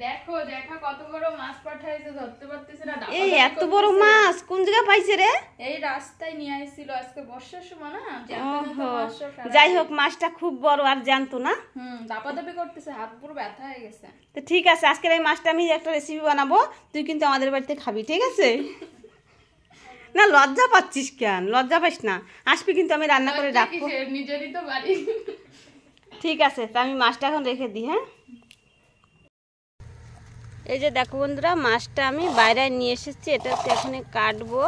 দেখো দেখা কত বড় মাছ পাঠাইছে, ধরতে পারতেছ না। এই এত বড় মাছ কোন জায়গা পাইছে রে? এই রাস্তায় নিয়ে আইছিল আজকে বর্ষার সময় না। যাই হোক মাছটা খুব বড় আর জানতো না। দাপাদাপি করতেছে, হাত পুরো ব্যথা হয়ে গেছে। তো ঠিক আছে, আজকের এই মাছটা আমি একটা রেসিপি বানাবো, তুই কিন্তু আমাদের বাড়িতে খাবি, ঠিক আছে? না লজ্জা পাচ্ছিস কেন? লজ্জা পাইস না, আসবি কিন্তু আমি রান্না করে রাখবো। নিজেরই তো বাড়ি। ঠিক আছে, তা আমি মাছটা এখন রেখে দিই। হ্যাঁ, এই যে দেখো বন্ধুরা, মাছটা আমি বাইরে নিয়ে এসেছি, এটাতে এখন কাটবো।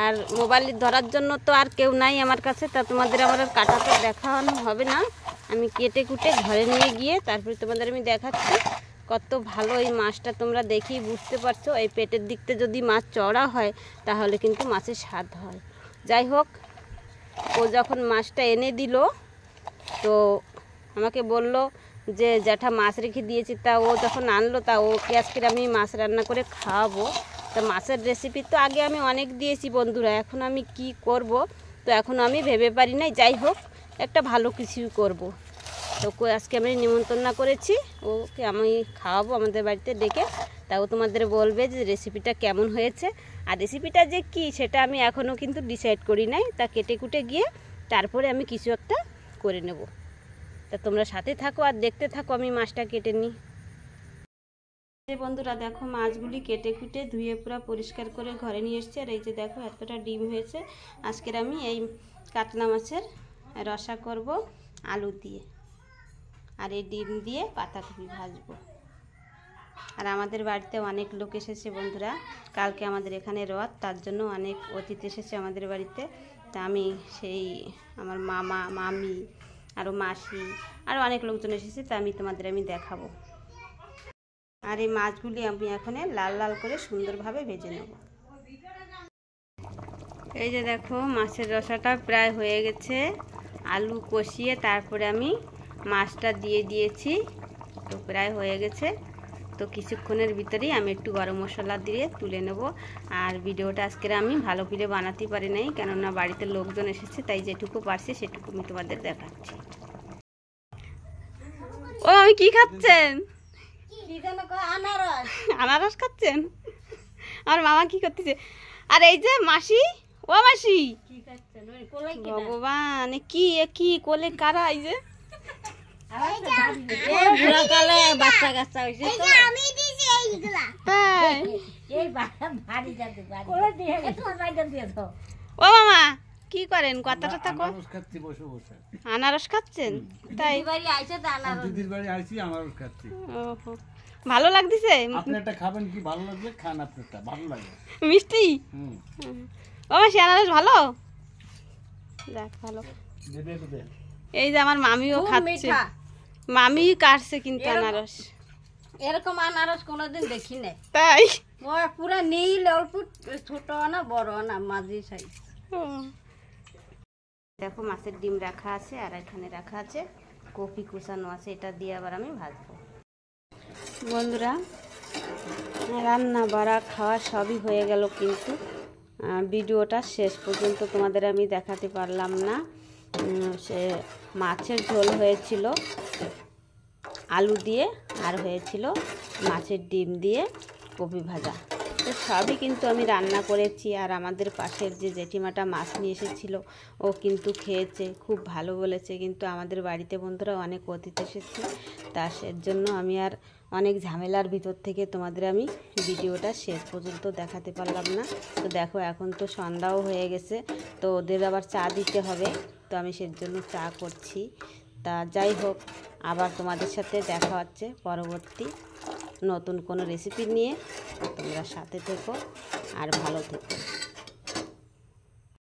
আর মোবাইল ধরার জন্য তো আর কেউ নাই আমার কাছে, তা তোমাদের আমার আর কাটাতে দেখানো হবে না। আমি কেটে কুটে ঘরে নিয়ে গিয়ে তারপরে তোমাদের আমি দেখাচ্ছি। কত ভালো এই মাছটা, তোমরা দেখেই বুঝতে পারছো। এই পেটের দিকতে যদি মাছ চড়া হয় তাহলে কিন্তু মাছের স্বাদ হয়। যাই হোক, ও যখন মাছটা এনে দিল তো আমাকে বলল যে জ্যাঠা মাছ রেখে দিয়েছি, তা ও যখন আনলো তা ওকে আজকে আমি মাছ রান্না করে খাওয়াবো। তা মাছের রেসিপি তো আগে আমি অনেক দিয়েছি বন্ধুরা, এখন আমি কি করব তো এখন আমি ভেবে পারি নাই। যাই হোক, একটা ভালো কিছু করব। তো আজকে আমি নিমন্ত্রণ করেছি, ওকে আমি খাওয়াবো আমাদের বাড়িতে ডেকে। তাও তোমাদের বলবে যে রেসিপিটা কেমন হয়েছে। আর রেসিপিটা যে কি সেটা আমি এখনও কিন্তু ডিসাইড করি নাই, তা কেটে কুটে গিয়ে তারপরে আমি কিছু একটা করে নেব। তা তোমরা সাথে থাকো আর দেখতে থাকো আমি মাছটা কেটে নিই। বন্ধুরা দেখো, মাছগুলি কেটে কুটে ধুয়ে পুরো পরিষ্কার করে ঘরে নিয়ে এসেছি। আর এই যে দেখো এতটা ডিম হয়েছে। আজকের আমি এই কাতলা মাছের রসা করব আলু দিয়ে, আর এই ডিম দিয়ে পাতাকপি ভাজবো। আর আমাদের বাড়িতে অনেক লোক এসেছে বন্ধুরা, কালকে আমাদের এখানে রথ, তার জন্য অনেক অতিথি এসেছে আমাদের বাড়িতে। তা আমি সেই আমার মামা মামি আরও মাসি আরও অনেক লোকজন এসেছে, তা আমি তোমাদের দেখাবো। আর এই মাছগুলি আমি এখন লাল লাল করে সুন্দরভাবে ভেজে নেব। এই যে দেখো মাছের রসাটা প্রায় হয়ে গেছে, আলু কষিয়ে তারপরে আমি মাছটা দিয়ে দিয়েছি, তো প্রায় হয়ে গেছে। তো কিছুক্ষণের ভিতরেই আমি একটু গরম মশলা দিয়ে তুলে নেব। আর ভিডিওটা আজকের আমি ভালো করে বানাতে পারি নাই, কেননা বাড়িতে লোকজন এসেছে, তাই যেটুকু পারছি সেটুকু আমি তোমাদের দেখাচ্ছি। ও আমি কি খাচ্ছেন? আনারস খাচ্ছেন? আমার মামা কি করতেছে? আর এই যে মাসি, ও মাসি ভগবান, কি কি কোলে কারা? এই যে ও মামা কি করেন? কথাটা থাকো। আনারস খাচ্ছেন? তাই ভালো লাগতেছে? আপনি একটা খাবেন, কি ভালো লাগবে খান, আপনারটা ভালো লাগে মিষ্টি। ও মাসি আনারস ভালো? দেখ ভালো। এই যে আমার মামিও খাচ্ছে, মামি কাটছে কিন্তু আনারস। এরকম আনারস কোনোদিন দেখি নাই। তাই পুরা নীল, অল্প ছোট না বড় না, মাঝি সাইজ। দেখো মাছের ডিম রাখা আছে, আর এখানে রাখা আছে কপি কুচানো আছে, এটা দিয়ে আবার আমি ভাজবো। বন্ধুরা রান্না বাড়া খাওয়া সবই হয়ে গেল, কিন্তু ভিডিওটা শেষ পর্যন্ত তোমাদের আমি দেখাতে পারলাম না। সে মাছের ঝোল হয়েছিল আলু দিয়ে, আর হয়েছিল মাছের ডিম দিয়ে কপি ভাজা। তো সবই কিন্তু আমি রান্না করেছি। আর আমাদের পাশের যে জেঠিমাটা মাছ নিয়ে এসেছিলো ও কিন্তু খেয়েছে, খুব ভালো বলেছে। কিন্তু আমাদের বাড়িতে বন্ধুরা অনেক অতিথি এসেছে, তা সেজন্য আমি আর অনেক ঝামেলার ভিতর থেকে তোমাদের আমি ভিডিওটা শেষ পর্যন্ত দেখাতে পারলাম না। তো দেখো এখন তো সন্ধ্যাও হয়ে গেছে, তো ওদের আবার চা দিতে হবে, তো আমি সেজন্য চা করছি। তা যাই হোক, আবার তোমাদের সাথে দেখা হচ্ছে পরবর্তী নতুন কোনো রেসিপি নিয়ে। তোমরা সাথে থেকো আর ভালো থেকো।